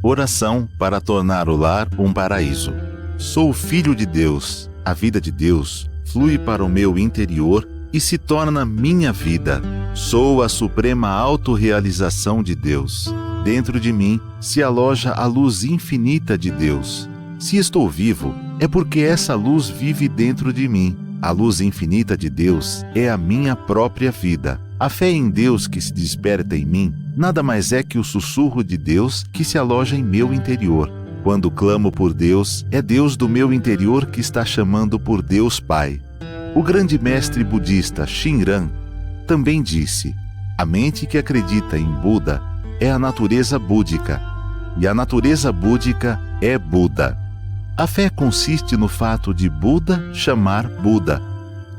Oração para tornar o lar um paraíso. Sou filho de Deus. A vida de Deus flui para o meu interior e se torna minha vida. Sou a suprema autorrealização de Deus. Dentro de mim se aloja a luz infinita de Deus. Se estou vivo, é porque essa luz vive dentro de mim. A luz infinita de Deus é a minha própria vida. A fé em Deus que se desperta em mim nada mais é que o sussurro de Deus que se aloja em meu interior. Quando clamo por Deus, é Deus do meu interior que está chamando por Deus Pai. O grande mestre budista Shinran também disse: a mente que acredita em Buda é a natureza búdica, e a natureza búdica é Buda. A fé consiste no fato de Buda chamar Buda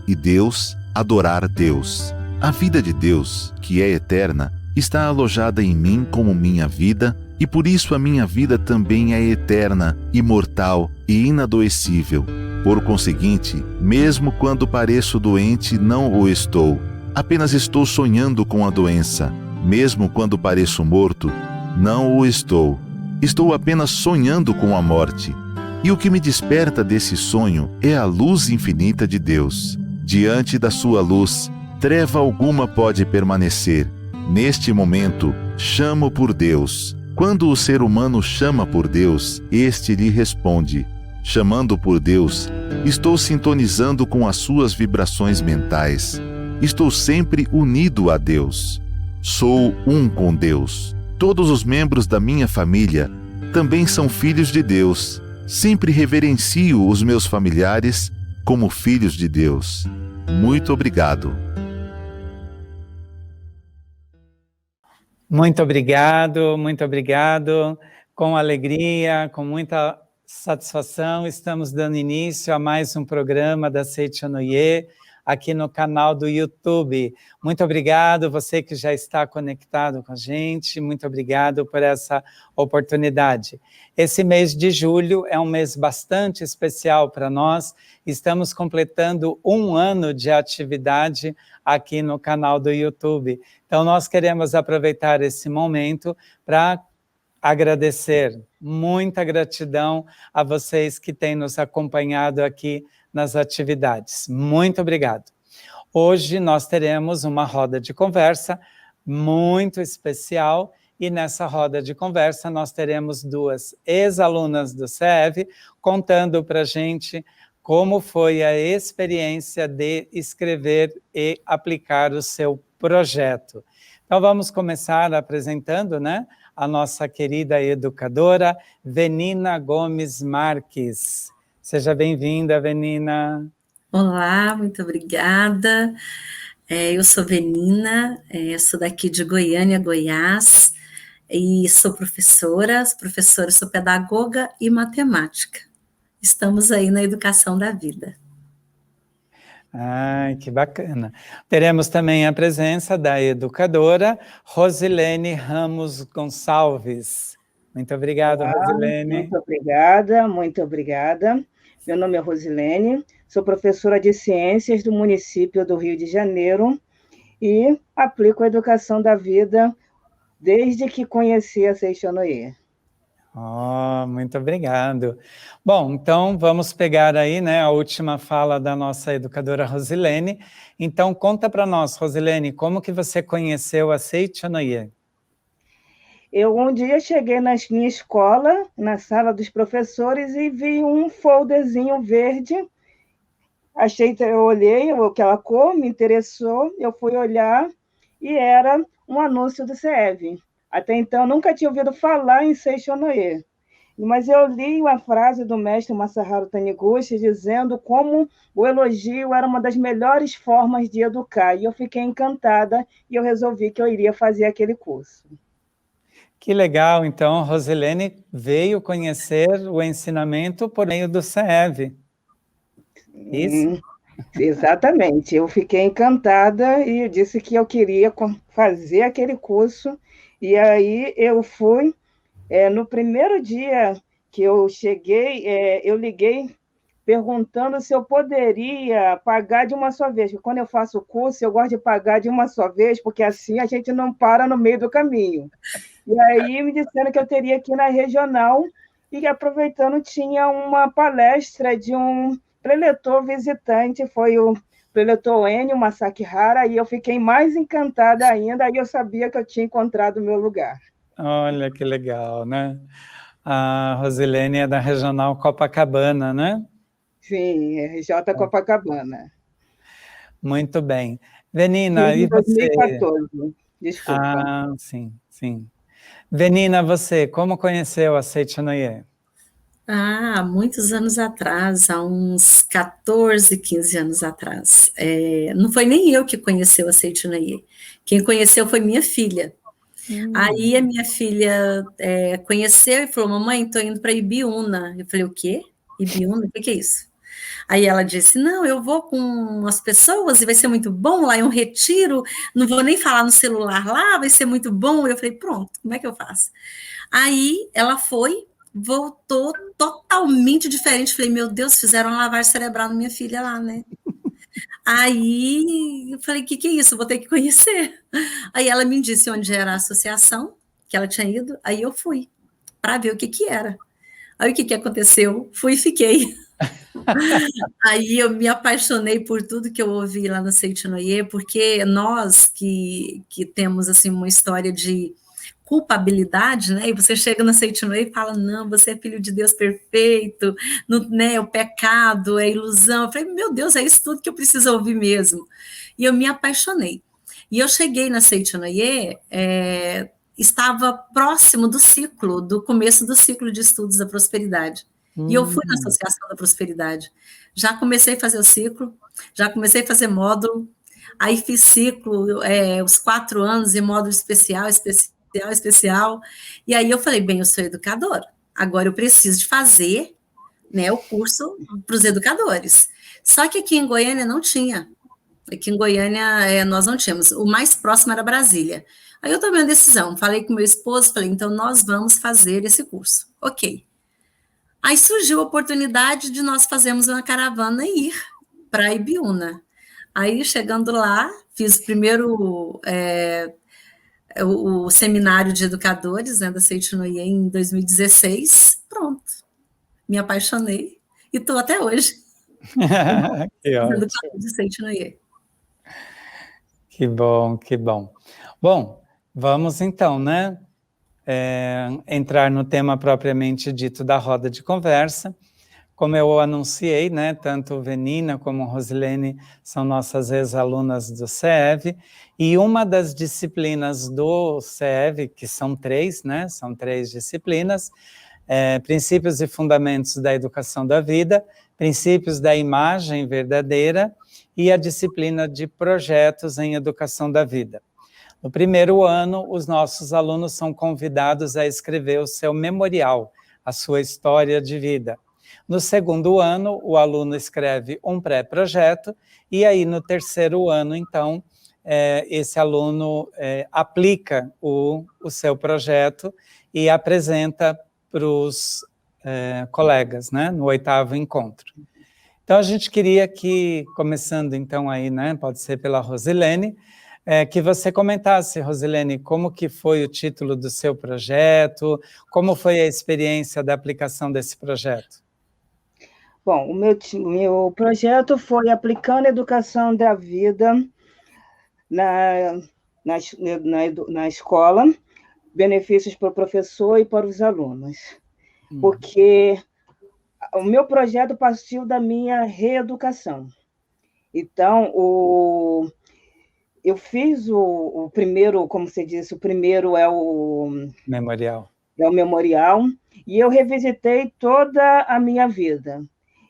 e Deus adorar Deus. A vida de Deus, que é eterna, está alojada em mim como minha vida, e por isso a minha vida também é eterna, imortal e inadoecível. Por conseguinte, mesmo quando pareço doente, não o estou. Apenas estou sonhando com a doença. Mesmo quando pareço morto, não o estou. Estou apenas sonhando com a morte. E o que me desperta desse sonho é a luz infinita de Deus. Diante da sua luz, treva alguma pode permanecer. Neste momento, chamo por Deus. Quando o ser humano chama por Deus, este lhe responde. Chamando por Deus, estou sintonizando com as suas vibrações mentais. Estou sempre unido a Deus. Sou um com Deus. Todos os membros da minha família também são filhos de Deus. Sempre reverencio os meus familiares como filhos de Deus. Muito obrigado. Muito obrigado, muito obrigado. Com alegria, com muita satisfação, estamos dando início a mais um programa da Seichonoye, aqui no canal do YouTube. Muito obrigado, você que já está conectado com a gente, muito obrigado por essa oportunidade. Esse mês de julho é um mês bastante especial para nós, estamos completando 1 ano de atividade aqui no canal do YouTube. Então, nós queremos aproveitar esse momento para agradecer, muita gratidão a vocês que têm nos acompanhado aqui nas atividades. Muito obrigado. Hoje nós teremos uma roda de conversa muito especial e nessa roda de conversa nós teremos 2 ex-alunas do CEV contando para a gente como foi a experiência de escrever e aplicar o seu projeto. Então vamos começar apresentando, né, a nossa querida educadora, Venina Gomes Marques. Seja bem-vinda, Venina. Olá, muito obrigada. Eu sou Venina, sou daqui de Goiânia, Goiás, e sou professora, sou pedagoga e matemática. Estamos aí na educação da vida. Ai, que bacana. Teremos também a presença da educadora Rosilene Ramos Gonçalves. Muito obrigado, Rosilene. Muito obrigada, muito obrigada. Meu nome é Rosilene, sou professora de Ciências do município do Rio de Janeiro e aplico a educação da vida desde que conheci a Seichonoye. Muito obrigado. Bom, então vamos pegar aí, né, a última fala da nossa educadora Rosilene. Então conta para nós, Rosilene, como que você conheceu a Seichonoye? Eu um dia cheguei na minha escola, na sala dos professores, e vi um folderzinho verde. Eu olhei aquela cor, me interessou, eu fui olhar e era um anúncio do CEV. Até então, nunca tinha ouvido falar em Seichonoye. Mas eu li uma frase do mestre Masaharu Taniguchi dizendo como o elogio era uma das melhores formas de educar. E eu fiquei encantada e eu resolvi que eu iria fazer aquele curso. Que legal, então, Rosilene veio conhecer o ensinamento por meio do CEV. Isso? Exatamente, eu fiquei encantada e disse que eu queria fazer aquele curso, e aí eu fui. No primeiro dia que eu cheguei, eu liguei perguntando se eu poderia pagar de uma só vez, porque quando eu faço o curso, eu gosto de pagar de uma só vez, porque assim a gente não para no meio do caminho. E aí me disseram que eu teria que ir na regional e que, aproveitando, tinha uma palestra de um preletor visitante, foi o preletor Enio Masakihara, e eu fiquei mais encantada ainda, aí eu sabia que eu tinha encontrado o meu lugar. Olha que legal, né? A Rosilene é da Regional Copacabana, né? Sim, RJ Copacabana. Muito bem. Venina, Fiz e em você? 2014, desculpa. Ah, sim, sim. Venina, você, como conheceu a Seitinoye? Ah, muitos anos atrás, há uns 14, 15 anos atrás. Não foi nem eu que conheceu a Seitinoye. Quem conheceu foi minha filha. Aí a minha filha conheceu e falou, mamãe, estou indo para Ibiúna. Eu falei, o quê? Ibiúna? O que é isso? Aí ela disse, não, eu vou com as pessoas e vai ser muito bom, lá é um retiro, não vou nem falar no celular lá, vai ser muito bom. Eu falei, pronto, como é que eu faço? Aí ela foi, voltou totalmente diferente. Falei, meu Deus, fizeram uma lavagem cerebral na minha filha lá, né? Aí eu falei, o que é isso? Eu vou ter que conhecer. Aí ela me disse onde era a associação, que ela tinha ido, aí eu fui, para ver o que era. Aí o que aconteceu? Fui e fiquei. Aí eu me apaixonei por tudo que eu ouvi lá no Seitinoye, porque nós que temos assim uma história de culpabilidade, né? E você chega no Seitinoye e fala, não, você é filho de Deus perfeito, né? O pecado, é ilusão. Eu falei, meu Deus, é isso tudo que eu preciso ouvir mesmo. E eu me apaixonei. E eu cheguei na Seitinoye, estava próximo do começo do ciclo de estudos da prosperidade. E eu fui na Associação da Prosperidade. Já comecei a fazer o ciclo, já comecei a fazer módulo, aí fiz ciclo, os 4 anos em módulo especial, e aí eu falei, bem, eu sou educadora, agora eu preciso de fazer, né, o curso para os educadores. Só que aqui em Goiânia não tinha. Aqui em Goiânia nós não tínhamos. O mais próximo era Brasília. Aí eu tomei uma decisão, falei com meu esposo, falei, então nós vamos fazer esse curso. Ok. Aí surgiu a oportunidade de nós fazermos uma caravana e ir para Ibiúna. Aí, chegando lá, fiz primeiro o seminário de educadores, né, da Seitinoye em 2016. Pronto, me apaixonei e estou até hoje. Que ótimo. De Seitinoye. Que bom, que bom. Bom, vamos então, né? Entrar no tema propriamente dito da roda de conversa. Como eu anunciei, né, tanto Venina como Rosilene são nossas ex-alunas do CEV, e uma das disciplinas do CEV, que são 3, né, são 3 disciplinas, Princípios e Fundamentos da Educação da Vida, Princípios da Imagem Verdadeira e a disciplina de Projetos em Educação da Vida. No primeiro ano, os nossos alunos são convidados a escrever o seu memorial, a sua história de vida. No segundo ano, o aluno escreve um pré-projeto, e aí no terceiro ano, então, esse aluno aplica o seu projeto e apresenta para os colegas, né, no 8º encontro. Então, a gente queria que, começando então aí, né, pode ser pela Rosilene, que você comentasse, Rosilene, como que foi o título do seu projeto, como foi a experiência da aplicação desse projeto? Bom, o meu projeto foi aplicando a educação da vida na escola, benefícios para o professor e para os alunos. Porque o meu projeto partiu da minha reeducação. Então, eu fiz o primeiro, como você disse, o primeiro é o memorial. É o memorial, e eu revisitei toda a minha vida.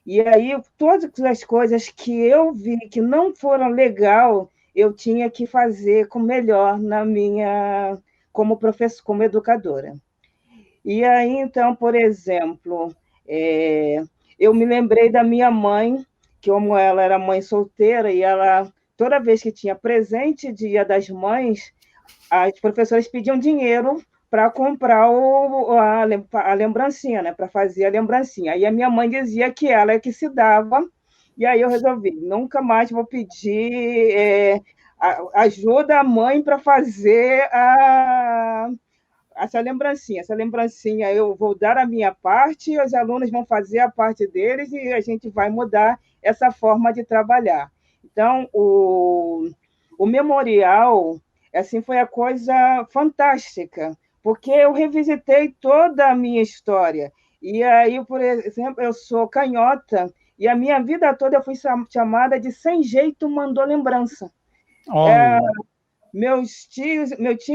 E aí, todas as coisas que eu vi que não foram legal, eu tinha que fazer com melhor como professora, como educadora. E aí, então, por exemplo, eu me lembrei da minha mãe, que como ela era mãe solteira, e ela, toda vez que tinha presente Dia das Mães, as professoras pediam dinheiro para comprar a lembrancinha, né? Para fazer a lembrancinha. Aí a minha mãe dizia que ela é que se dava, e aí eu resolvi, nunca mais vou pedir ajuda à mãe para fazer essa lembrancinha eu vou dar a minha parte, os alunos vão fazer a parte deles e a gente vai mudar essa forma de trabalhar. Então, o memorial, assim, foi a coisa fantástica, porque eu revisitei toda a minha história. E aí, por exemplo, eu sou canhota, e a minha vida toda eu fui chamada de sem jeito mandou lembrança. Olha, Meu tio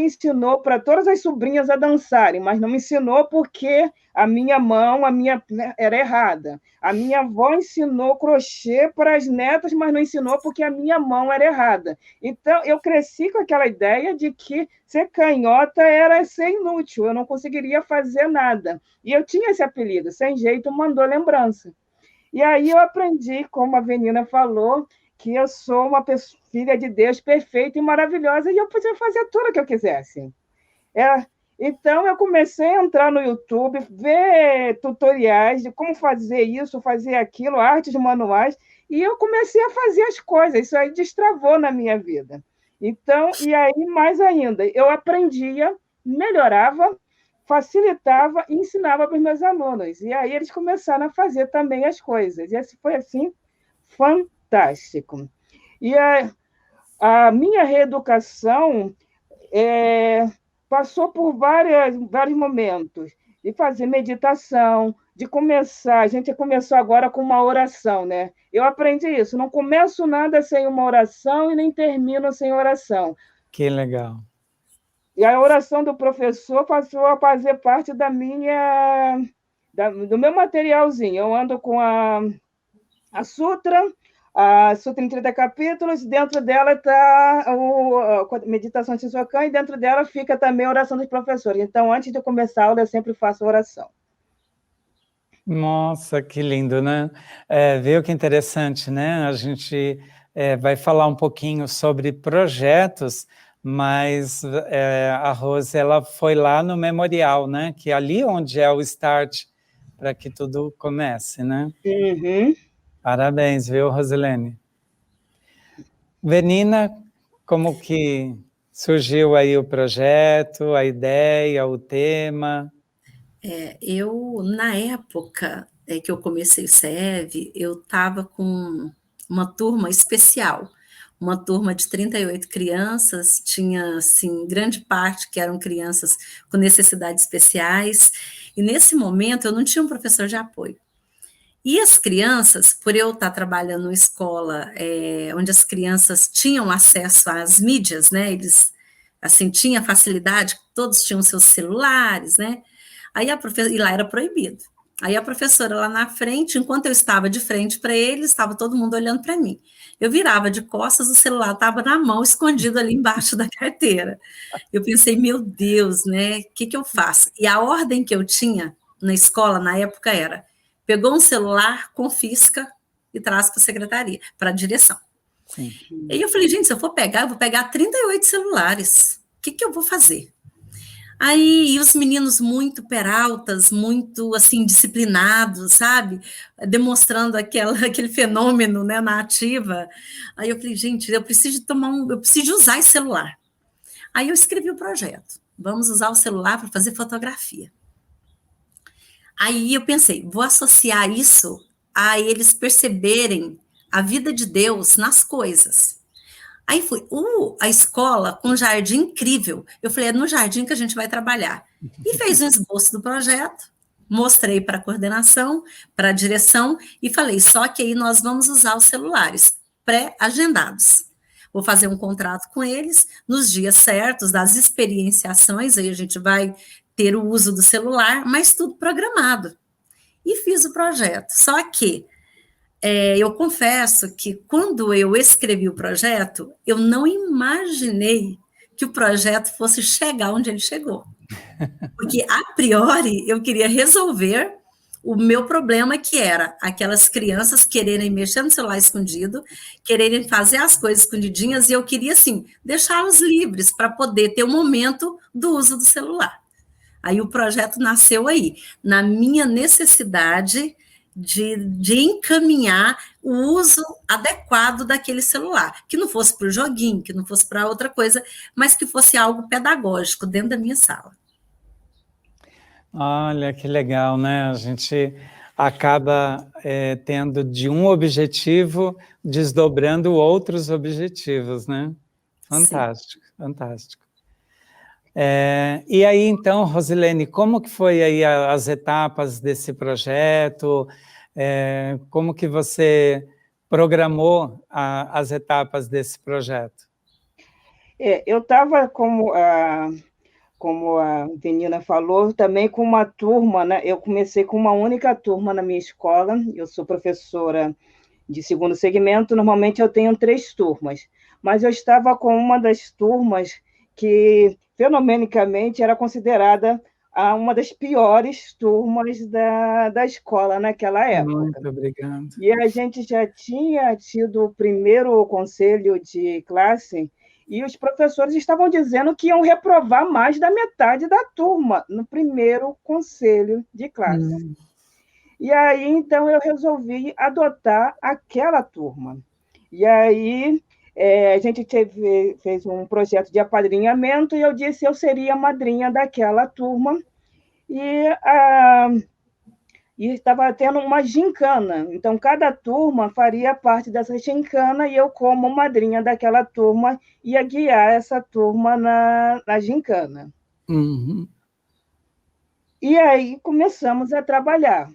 ensinou para todas as sobrinhas a dançarem, mas não me ensinou porque a minha mão, né, era errada. A minha avó ensinou crochê para as netas, mas não ensinou porque a minha mão era errada. Então, eu cresci com aquela ideia de que ser canhota era ser inútil, eu não conseguiria fazer nada. E eu tinha esse apelido, sem jeito, mandou lembrança. E aí eu aprendi, como a Venina falou, que eu sou uma filha de Deus perfeita e maravilhosa e eu podia fazer tudo o que eu quisesse. Então, eu comecei a entrar no YouTube, ver tutoriais de como fazer isso, fazer aquilo, artes manuais, e eu comecei a fazer as coisas. Isso aí destravou na minha vida. Então, e aí, mais ainda, eu aprendia, melhorava, facilitava e ensinava para os meus alunos. E aí eles começaram a fazer também as coisas. E esse foi, assim, fantástico. E a minha reeducação passou por vários momentos, de fazer meditação, de começar, a gente começou agora com uma oração, né? Eu aprendi isso, não começo nada sem uma oração e nem termino sem oração. que legal. E a oração do professor passou a fazer parte do meu materialzinho. Eu ando com a Sutra em 30 capítulos, dentro dela está a meditação de Shisokan, e dentro dela fica também a oração dos professores. Então, antes de começar a aula, eu sempre faço oração. Nossa, que lindo, né? Viu que interessante, né? A gente vai falar um pouquinho sobre projetos, mas a Rose, ela foi lá no memorial, né? Que é ali onde é o start para que tudo comece, né? Uhum. Parabéns, viu, Rosilene? Venina, como que surgiu aí o projeto, a ideia, o tema? Eu, na época que eu comecei o SEV, eu estava com uma turma especial, uma turma de 38 crianças, tinha, assim, grande parte que eram crianças com necessidades especiais, e nesse momento eu não tinha um professor de apoio. E as crianças, por eu estar trabalhando em escola onde as crianças tinham acesso às mídias, né, eles, assim, tinham facilidade, todos tinham seus celulares, né, aí e lá era proibido. Aí a professora lá na frente, enquanto eu estava de frente para eles, estava todo mundo olhando para mim. Eu virava de costas, o celular estava na mão, escondido ali embaixo da carteira. Eu pensei, meu Deus, né, o que eu faço? E a ordem que eu tinha na escola, na época, era: pegou um celular, confisca e traz para a secretaria, para a direção. Sim. E eu falei, gente, se eu for pegar, eu vou pegar 38 celulares. O que eu vou fazer? Aí, e os meninos muito peraltas, muito, assim, disciplinados, sabe? Demonstrando aquele fenômeno, né, na ativa. Aí eu falei, gente, eu preciso de usar esse celular. Aí eu escrevi o projeto. Vamos usar o celular para fazer fotografia. Aí eu pensei, vou associar isso a eles perceberem a vida de Deus nas coisas. Aí fui, a escola com um jardim incrível. Eu falei, é no jardim que a gente vai trabalhar. E fez um esboço do projeto, mostrei para a coordenação, para a direção, e falei, só que aí nós vamos usar os celulares pré-agendados. Vou fazer um contrato com eles, nos dias certos, das experienciações, aí a gente vai ter o uso do celular, mas tudo programado. E fiz o projeto. Só que eu confesso que quando eu escrevi o projeto, eu não imaginei que o projeto fosse chegar onde ele chegou. Porque, a priori, eu queria resolver o meu problema, que era aquelas crianças quererem mexer no celular escondido, quererem fazer as coisas escondidinhas, e eu queria, assim, deixá-los livres para poder ter o momento do uso do celular. Aí o projeto nasceu aí, na minha necessidade de encaminhar o uso adequado daquele celular, que não fosse para o joguinho, que não fosse para outra coisa, mas que fosse algo pedagógico dentro da minha sala. Olha, que legal, né? A gente acaba tendo de um objetivo, desdobrando outros objetivos, né? Sim. Fantástico, fantástico. E aí, então, Rosilene, como que foi aí as etapas desse projeto? Como que você programou as etapas desse projeto? Eu estava, como a Venina falou, também com uma turma, né? Eu comecei com uma única turma na minha escola, eu sou professora de segundo segmento, normalmente eu tenho 3 turmas, mas eu estava com uma das turmas que, fenomenicamente, era considerada uma das piores turmas da escola naquela época. Muito obrigado. E a gente já tinha tido o primeiro conselho de classe e os professores estavam dizendo que iam reprovar mais da metade da turma no primeiro conselho de classe. E aí, então, eu resolvi adotar aquela turma. E aí, a gente fez um projeto de apadrinhamento e eu disse que eu seria a madrinha daquela turma. E estava tendo uma gincana. Então, cada turma faria parte dessa gincana e eu, como madrinha daquela turma, ia guiar essa turma na gincana. Uhum. E aí começamos a trabalhar,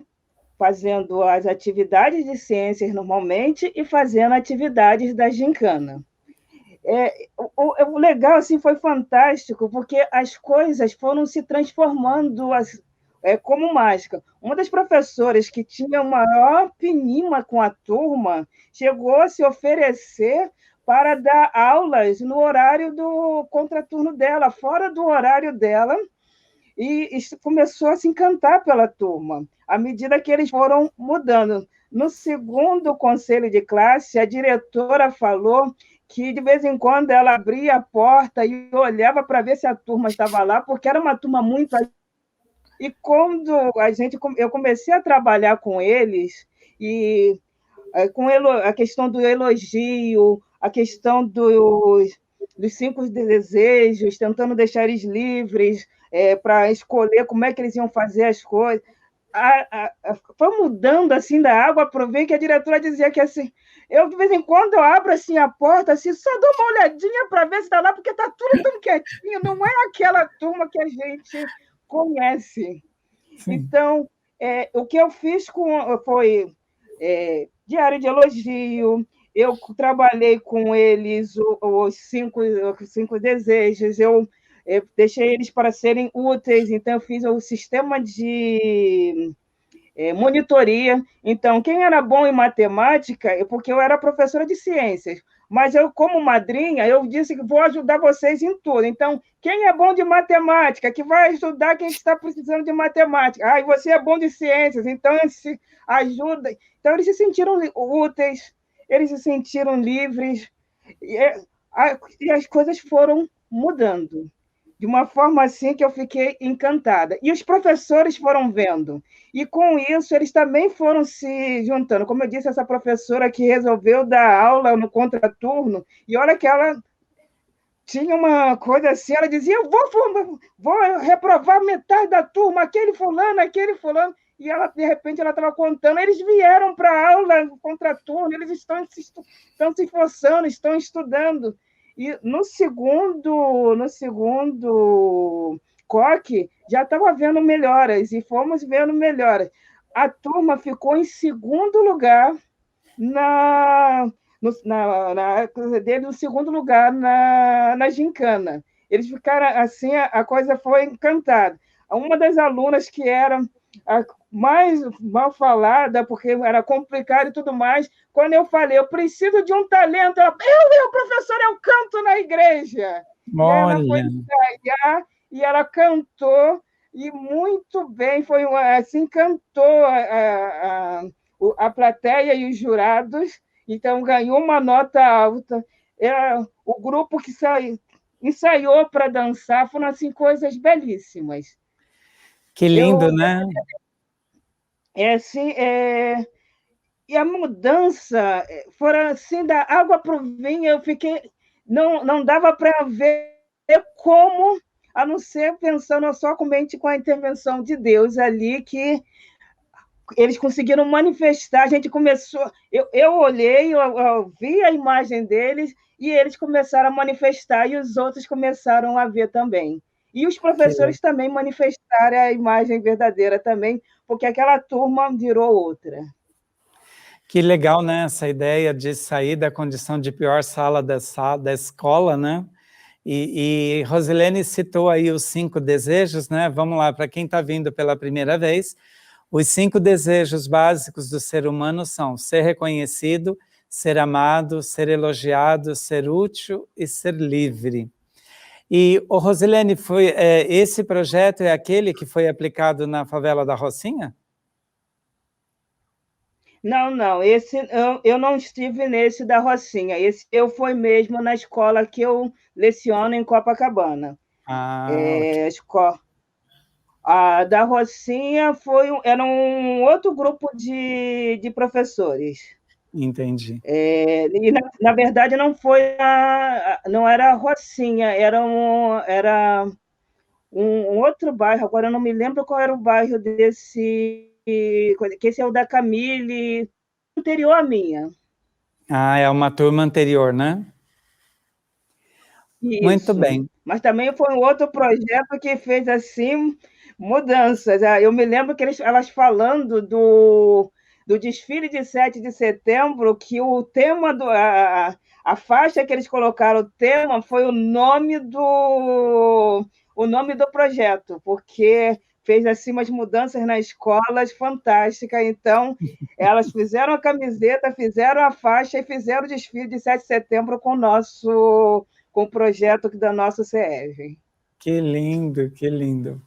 fazendo as atividades de ciências normalmente e fazendo atividades da gincana. O legal assim, foi fantástico, porque as coisas foram se transformando como mágica. Uma das professoras que tinha o maior pinima com a turma chegou a se oferecer para dar aulas no horário do contraturno dela, fora do horário dela, e começou a se encantar pela turma, à medida que eles foram mudando. No segundo conselho de classe, a diretora falou que, de vez em quando, ela abria a porta e olhava para ver se a turma estava lá, porque era uma turma muito... E quando eu comecei a trabalhar com eles, e com a questão do elogio, a questão dos 5 desejos, tentando deixar eles livres para escolher como é que eles iam fazer as coisas. Foi mudando assim da água para o vinho, que a diretora dizia que assim, eu de vez em quando eu abro assim a porta, assim, só dou uma olhadinha para ver se está lá, porque está tudo tão quietinho, não é aquela turma que a gente conhece. Sim. Então, o que eu fiz foi diário de elogio, eu trabalhei com eles os 5 desejos, eu deixei eles para serem úteis, então eu fiz o sistema de monitoria. Então, quem era bom em matemática, porque eu era professora de ciências, mas eu, como madrinha, eu disse que vou ajudar vocês em tudo. Então, quem é bom de matemática, que vai ajudar quem está precisando de matemática. E você é bom de ciências, então se ajuda. Então, eles se sentiram úteis, eles se sentiram livres, e as coisas foram mudando de uma forma assim que eu fiquei encantada. E os professores foram vendo. E com isso, eles também foram se juntando. Como eu disse, essa professora que resolveu dar aula no contraturno, e olha que ela tinha uma coisa assim, ela dizia, eu vou reprovar metade da turma, aquele fulano, e ela, de repente, ela estava contando, eles vieram para a aula no contraturno, eles estão se esforçando, estão estudando. E no segundo coque, já estava vendo melhoras, e fomos vendo melhoras. A turma ficou em segundo lugar no segundo lugar na gincana. Eles ficaram assim, a coisa foi encantada. Uma das alunas que era a mais mal falada, porque era complicado e tudo mais, quando eu falei, eu preciso de um talento, ela, professor, eu canto na igreja. Olha. E ela foi ensaiar, e ela cantou, e muito bem, assim, cantou a plateia e os jurados, então ganhou uma nota alta. O grupo que ensaiou para dançar foram assim, coisas belíssimas. Que lindo, né? Assim, e a mudança foram assim, da água para o vinho, eu fiquei. Não dava para ver como a não ser pensando somente com a intervenção de Deus ali, que eles conseguiram manifestar, a gente começou, eu olhei, eu vi a imagem deles, e eles começaram a manifestar, e os outros começaram a ver também. E os professores também manifestaram a imagem verdadeira também, porque aquela turma virou outra. Que legal, né, essa ideia de sair da condição de pior sala da escola, né? E Rosilene citou aí os 5 desejos, né? Vamos lá, para quem está vindo pela primeira vez, os 5 desejos básicos do ser humano são ser reconhecido, ser amado, ser elogiado, ser útil e ser livre. E, Rosilene, esse projeto é aquele que foi aplicado na favela da Rocinha? Não, esse eu não estive nesse da Rocinha, esse eu fui mesmo na escola que eu leciono em Copacabana. Okay. A da Rocinha era um outro grupo de professores. Entendi. E, na verdade, não era a Rocinha, era um outro bairro, agora eu não me lembro qual era o bairro desse, que esse é o da Camille, anterior à minha. É uma turma anterior, né? Isso. Muito bem. Mas também foi um outro projeto que fez, assim, mudanças. Eu me lembro que elas falando do desfile de 7 de setembro, que o tema, a faixa que eles colocaram, o tema, foi o nome do projeto, porque fez, assim, umas mudanças nas escolas fantásticas. Então, elas fizeram a camiseta, fizeram a faixa e fizeram o desfile de 7 de setembro com o projeto da nossa CEV. Que lindo, que lindo.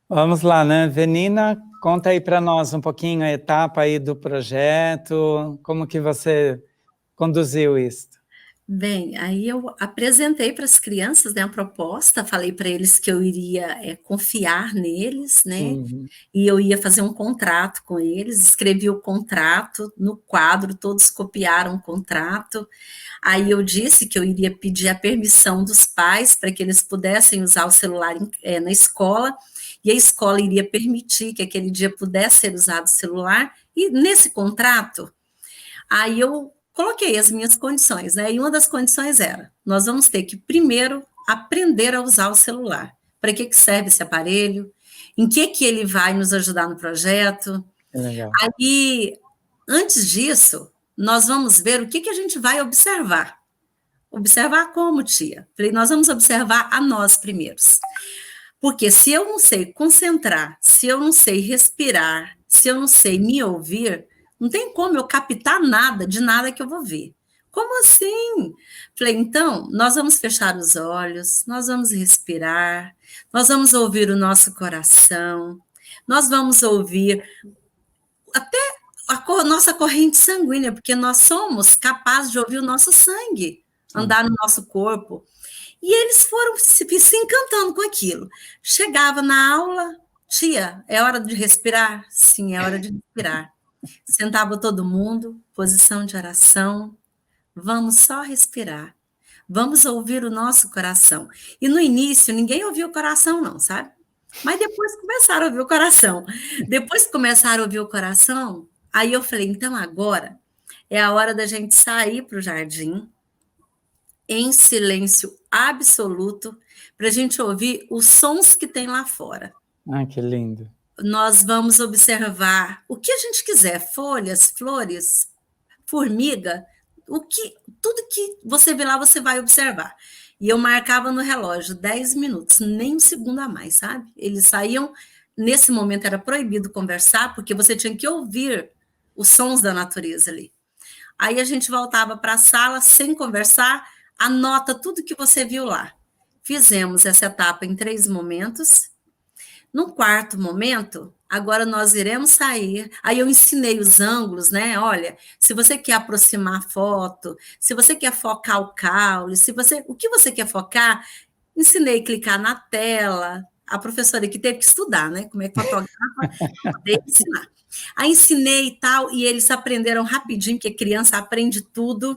Vamos lá, né? Venina, conta aí para nós um pouquinho a etapa aí do projeto, como que você conduziu isso? Bem, aí eu apresentei para as crianças, né, a proposta, falei para eles que eu iria confiar neles, né, e eu ia fazer um contrato com eles, escrevi o contrato no quadro, todos copiaram o contrato, aí eu disse que eu iria pedir a permissão dos pais para que eles pudessem usar o celular na escola, e a escola iria permitir que aquele dia pudesse ser usado o celular, e nesse contrato, aí eu coloquei as minhas condições, né? E uma das condições era, nós vamos ter que primeiro aprender a usar o celular. Para que serve esse aparelho? Em que ele vai nos ajudar no projeto? Legal. Aí, antes disso, nós vamos ver o que a gente vai observar. Observar como, tia? Falei, nós vamos observar a nós primeiros. Porque se eu não sei concentrar, se eu não sei respirar, se eu não sei me ouvir, não tem como eu captar nada de nada que eu vou ver. Como assim? Falei, então, nós vamos fechar os olhos, nós vamos respirar, nós vamos ouvir o nosso coração, nós vamos ouvir até a nossa corrente sanguínea, porque nós somos capazes de ouvir o nosso sangue andar no nosso corpo. E eles foram se encantando com aquilo. Chegava na aula, tia, é hora de respirar? Sim, é hora de respirar. Sentava todo mundo, posição de oração, vamos só respirar, vamos ouvir o nosso coração. E no início, ninguém ouvia o coração não, sabe? Mas depois começaram a ouvir o coração. Depois que começaram a ouvir o coração, aí eu falei, então agora é a hora da gente sair para o jardim, em silêncio absoluto, para a gente ouvir os sons que tem lá fora. Que lindo. Nós vamos observar o que a gente quiser, folhas, flores, formiga, tudo que você vê lá, você vai observar. E eu marcava no relógio 10 minutos, nem um segundo a mais, sabe? Eles saíam, nesse momento era proibido conversar, porque você tinha que ouvir os sons da natureza ali. Aí a gente voltava para a sala, sem conversar, anota tudo que você viu lá. Fizemos essa etapa em 3 momentos. No 4º momento, agora nós iremos sair. Aí eu ensinei os ângulos, né? Olha, se você quer aproximar a foto, se você quer focar o caule, o que você quer focar, ensinei a clicar na tela. A professora que teve que estudar, né? Como é que fotografa, poder ensinar. Aí ensinei e tal, e eles aprenderam rapidinho, porque criança aprende tudo.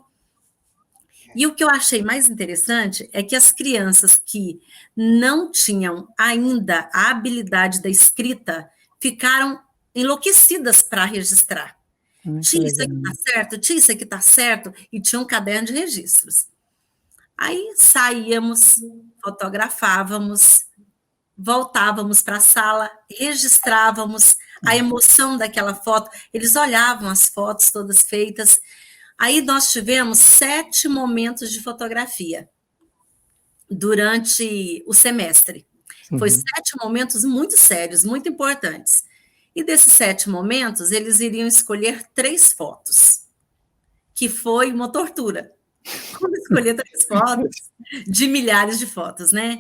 E o que eu achei mais interessante é que as crianças que não tinham ainda a habilidade da escrita ficaram enlouquecidas para registrar. Tia, isso aqui está certo? Tia, isso aqui está certo? E tinha um caderno de registros. Aí saíamos, fotografávamos, voltávamos para a sala, registrávamos a emoção daquela foto. Eles olhavam as fotos todas feitas. Aí nós tivemos 7 momentos de fotografia durante o semestre. Foi 7 momentos muito sérios, muito importantes. E desses 7 momentos, eles iriam escolher 3 fotos, que foi uma tortura. Como escolher 3 fotos de milhares de fotos, né?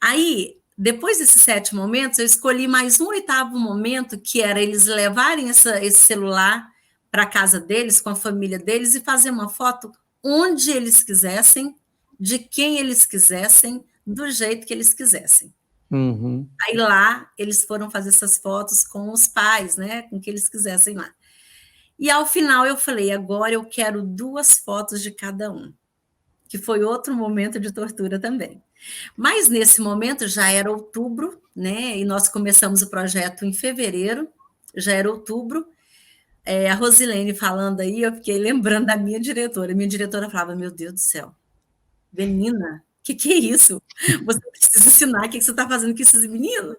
Aí, depois desses 7 momentos, eu escolhi mais um 8º momento, que era eles levarem esse celular para a casa deles, com a família deles, e fazer uma foto onde eles quisessem, de quem eles quisessem, do jeito que eles quisessem. Aí lá, eles foram fazer essas fotos com os pais, né, com que eles quisessem lá. E ao final eu falei, agora eu quero 2 fotos de cada um, que foi outro momento de tortura também. Mas nesse momento já era outubro, né, e nós começamos o projeto em fevereiro, já era outubro. A Rosilene falando aí, eu fiquei lembrando da minha diretora. Minha diretora falava, meu Deus do céu, Benina, o que é isso? Você precisa ensinar o que você está fazendo com esses meninos.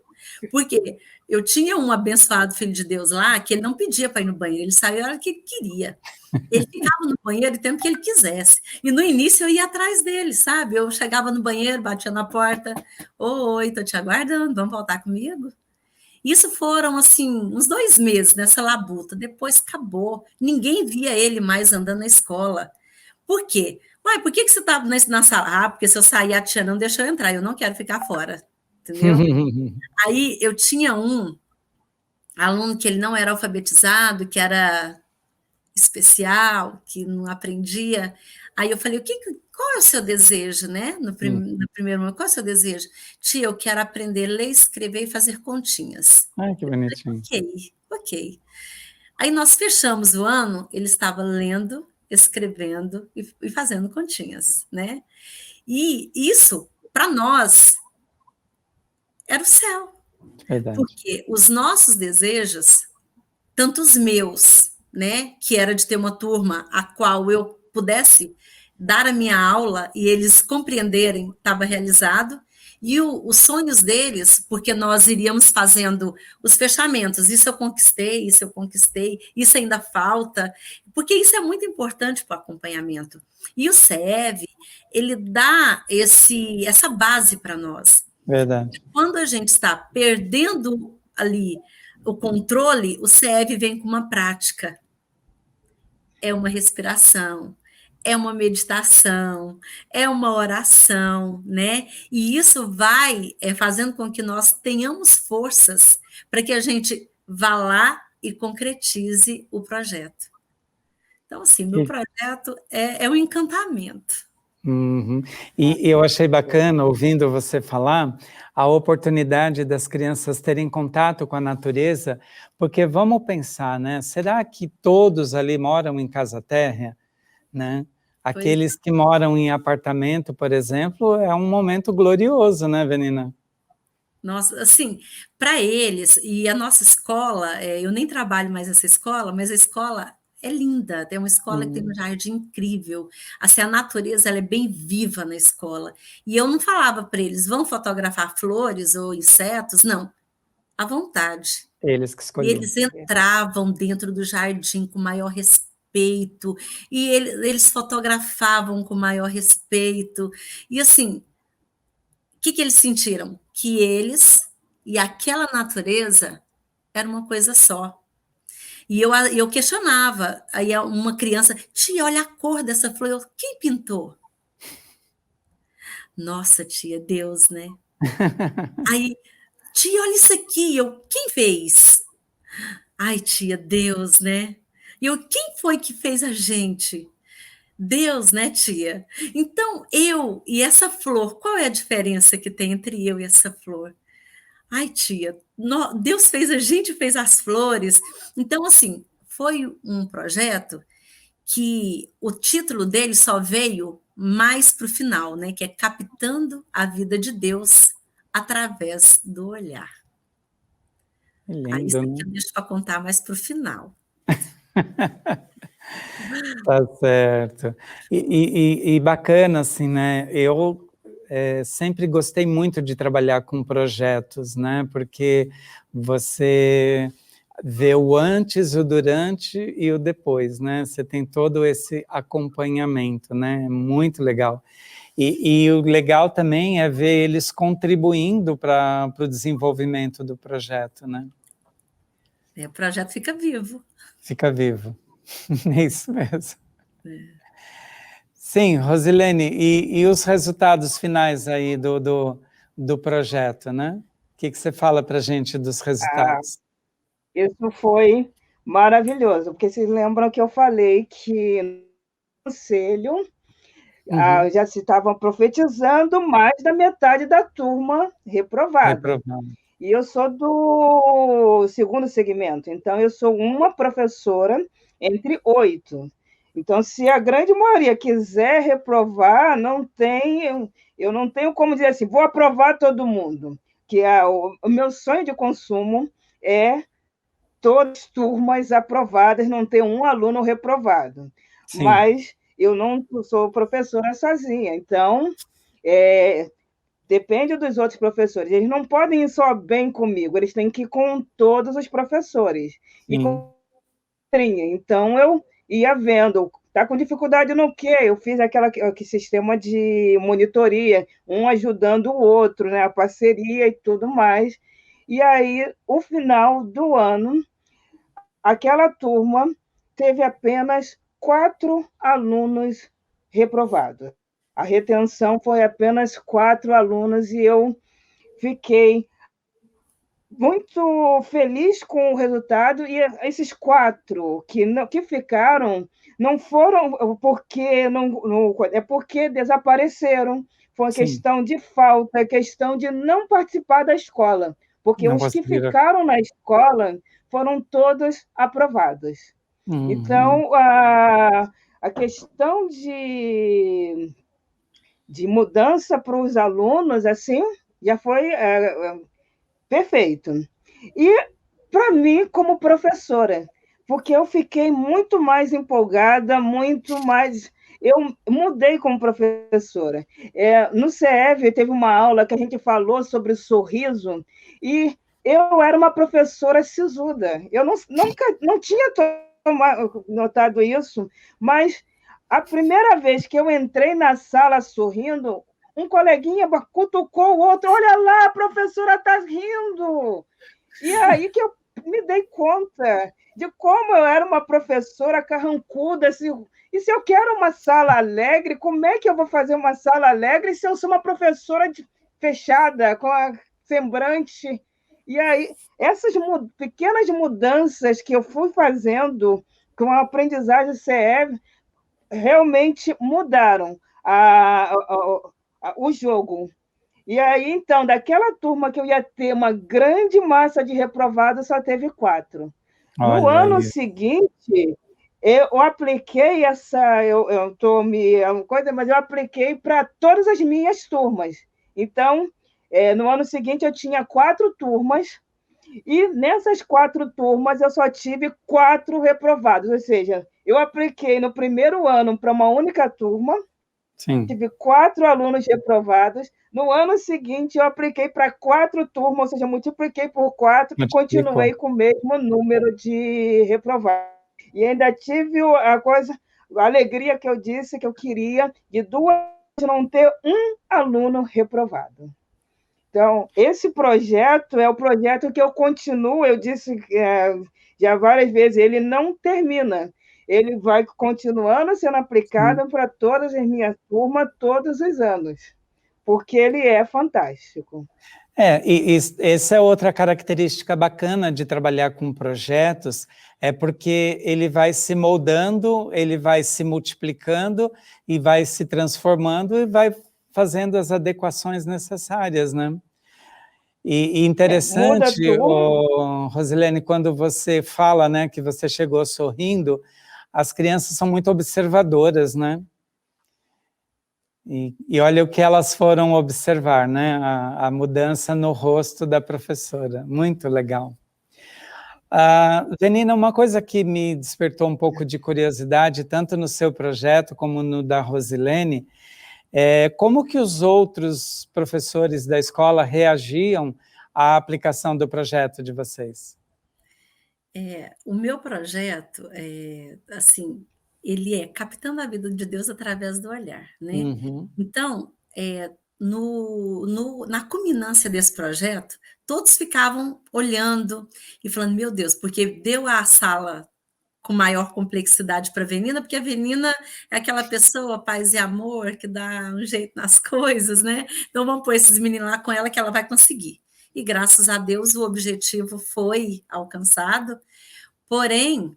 Porque eu tinha um abençoado filho de Deus lá, que ele não pedia para ir no banheiro, ele saía a hora que ele queria. Ele ficava no banheiro o tempo que ele quisesse. E no início eu ia atrás dele, sabe? Eu chegava no banheiro, batia na porta, oi, estou te aguardando, vamos voltar comigo? Isso foram, assim, uns 2 meses nessa labuta. Depois acabou. Ninguém via ele mais andando na escola. Por quê? Uai, por que você estava na sala? Ah, porque se eu sair, a tia não deixou eu entrar. Eu não quero ficar fora. Entendeu? Aí eu tinha um aluno que ele não era alfabetizado, que era especial, que não aprendia. Aí eu falei, qual é o seu desejo, né? No primeiro momento, qual é o seu desejo? Tia, eu quero aprender a ler, escrever e fazer continhas. Ai, que bonitinho. Ok. Aí nós fechamos o ano, ele estava lendo, escrevendo e fazendo continhas, né? E isso, para nós, era o céu. Verdade. Porque os nossos desejos, tanto os meus, né, que era de ter uma turma a qual eu pudesse dar a minha aula e eles compreenderem, estava realizado, e os sonhos deles, porque nós iríamos fazendo os fechamentos, isso eu conquistei, isso ainda falta, porque isso é muito importante para o acompanhamento. E o CEV, ele dá essa base para nós. Verdade. Quando a gente está perdendo ali o controle, o CEV vem com uma prática. É uma respiração, é uma meditação, é uma oração, né? E isso vai fazendo com que nós tenhamos forças para que a gente vá lá e concretize o projeto. Então, assim, meu projeto é um encantamento. E eu achei bacana, ouvindo você falar, a oportunidade das crianças terem contato com a natureza, porque vamos pensar, né? Será que todos ali moram em casa térrea, né? Aqueles que moram em apartamento, por exemplo, é um momento glorioso, né, Benina? Nossa, assim, para eles, e a nossa escola, eu nem trabalho mais nessa escola, mas a escola é linda, tem uma escola que tem um jardim incrível, assim, a natureza ela é bem viva na escola, e eu não falava para eles, vão fotografar flores ou insetos, não, à vontade. Eles que escolhiam. E eles entravam dentro do jardim com maior respeito, e eles fotografavam com maior respeito, e assim, o que eles sentiram? Que eles e aquela natureza era uma coisa só. E eu questionava, aí uma criança, tia, olha a cor dessa flor, quem pintou? Nossa, tia, Deus, né? Aí, tia, olha isso aqui, quem fez? Ai, tia, Deus, né? E quem foi que fez a gente? Deus, né, tia? Então, eu e essa flor, qual é a diferença que tem entre eu e essa flor? Ai, tia, Deus fez a gente, fez as flores. Então, assim, foi um projeto que o título dele só veio mais para o final, né? Que é captando a vida de Deus através do olhar. Que Aí isso lindo, aqui né? eu deixo para contar mais para o final. Tá certo. E bacana, assim, né? Eu sempre gostei muito de trabalhar com projetos, né? Porque você vê o antes, o durante e o depois, né? Você tem todo esse acompanhamento, né? É muito legal. E o legal também é ver eles contribuindo para o desenvolvimento do projeto, né? O projeto fica vivo. Fica vivo. É isso mesmo. Sim, Rosilene, e os resultados finais aí do projeto, né? O que você fala para a gente dos resultados? Isso foi maravilhoso, porque vocês lembram que eu falei que no conselho já se estavam profetizando mais da metade da turma reprovada. Reprovado. E eu sou do segundo segmento, então eu sou uma professora entre 8. Então, se a grande maioria quiser reprovar, eu não tenho como dizer assim, vou aprovar todo mundo. Que o meu sonho de consumo é todas as turmas aprovadas, não ter um aluno reprovado. Sim. Mas eu não sou professora sozinha, então depende dos outros professores. Eles não podem ir só bem comigo, eles têm que ir com todos os professores. Sim. E com então eu ia vendo, está com dificuldade no quê? Eu fiz aquele sistema de monitoria, um ajudando o outro, né? A parceria e tudo mais. E aí, o final do ano, aquela turma teve apenas 4 alunos reprovados. A retenção foi apenas 4 alunos e eu fiquei muito feliz com o resultado. E esses 4 que ficaram não foram porque é porque desapareceram. Foi uma questão de falta, questão de não participar da escola, porque Não os que conseguiram. ficaram na escola foram todos aprovados. Então, a questão de mudança para os alunos, assim, já foi perfeito. E para mim, como professora, porque eu fiquei muito mais empolgada, muito mais. Eu mudei como professora. No CEV, teve uma aula que a gente falou sobre o sorriso, e eu era uma professora sisuda. Eu não tinha notado isso, mas a primeira vez que eu entrei na sala sorrindo, um coleguinha cutucou o outro, olha lá, a professora está rindo. E aí que eu me dei conta de como eu era uma professora carrancuda. E se eu quero uma sala alegre, como é que eu vou fazer uma sala alegre se eu sou uma professora fechada, com a semblante? E aí, essas pequenas mudanças que eu fui fazendo com a aprendizagem CE realmente mudaram o jogo. E aí, então, daquela turma que eu ia ter uma grande massa de reprovados, só teve 4. No Olha ano aí. seguinte, eu apliquei eu estou coisa, mas eu apliquei para todas as minhas turmas. Então, no ano seguinte, eu tinha 4 turmas, e nessas 4 turmas eu só tive 4 reprovados, ou seja, eu apliquei no primeiro ano para uma única turma, Sim. tive 4 alunos reprovados. No ano seguinte, eu apliquei para 4 turmas, ou seja, multipliquei por 4 e continuei com o mesmo número de reprovados. E ainda tive a alegria que eu disse que eu queria de 2 não ter um aluno reprovado. Então, esse projeto é o projeto que eu continuo, eu disse já várias vezes, ele não termina. Ele vai continuando sendo aplicado para todas as minhas turmas, todos os anos, porque ele é fantástico. E essa é outra característica bacana de trabalhar com projetos, é porque ele vai se moldando, ele vai se multiplicando e vai se transformando e vai fazendo as adequações necessárias, né? E interessante, Rosilene, quando você fala, né, que você chegou sorrindo, as crianças são muito observadoras, né? E olha o que elas foram observar, né? A mudança no rosto da professora. Muito legal. Venina, uma coisa que me despertou um pouco de curiosidade, tanto no seu projeto como no da Rosilene, é como que os outros professores da escola reagiam à aplicação do projeto de vocês? O meu projeto, assim, ele é captando a vida de Deus através do olhar, né? Uhum. Então, na culminância desse projeto, todos ficavam olhando e falando, meu Deus, porque deu a sala com maior complexidade para a Avenida, porque a Avenida é aquela pessoa, paz e amor, que dá um jeito nas coisas, né? Então vamos pôr esses meninos lá com ela que ela vai conseguir. E graças a Deus o objetivo foi alcançado, porém,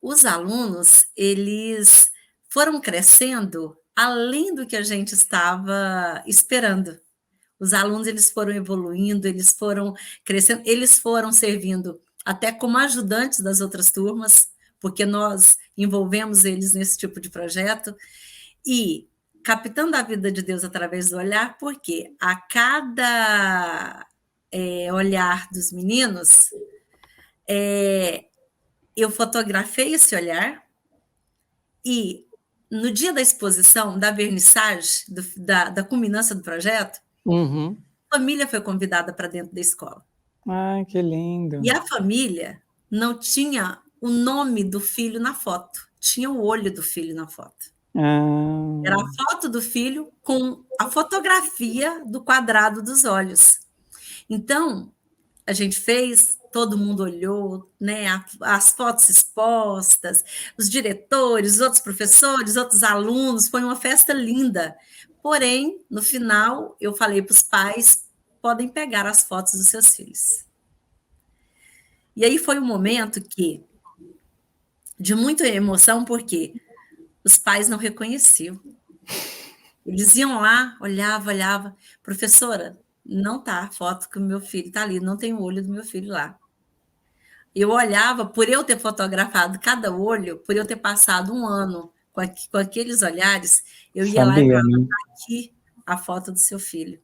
os alunos, eles foram crescendo além do que a gente estava esperando. Os alunos, eles foram evoluindo, eles foram crescendo, eles foram servindo até como ajudantes das outras turmas, porque nós envolvemos eles nesse tipo de projeto, e captando a vida de Deus através do olhar, porque a cada olhar dos meninos, eu fotografei esse olhar, e no dia da exposição, da vernissage, da culminância do projeto, Uhum. a família foi convidada para dentro da escola. Ai, que lindo. E a família não tinha o nome do filho na foto, tinha o olho do filho na foto. Era a foto do filho com a fotografia do quadrado dos olhos. Então, a gente fez, todo mundo olhou, né, as fotos expostas, os diretores, os outros professores, outros alunos, foi uma festa linda. Porém, no final, eu falei para os pais, podem pegar as fotos dos seus filhos. E aí foi um momento de muita emoção, porque os pais não reconheciam. Eles iam lá, olhava, professora, não tá a foto que o meu filho está ali, não tem o olho do meu filho lá. Eu olhava, por eu ter fotografado cada olho, por eu ter passado um ano com aqueles olhares, eu ia lá e falava, tá aqui a foto do seu filho.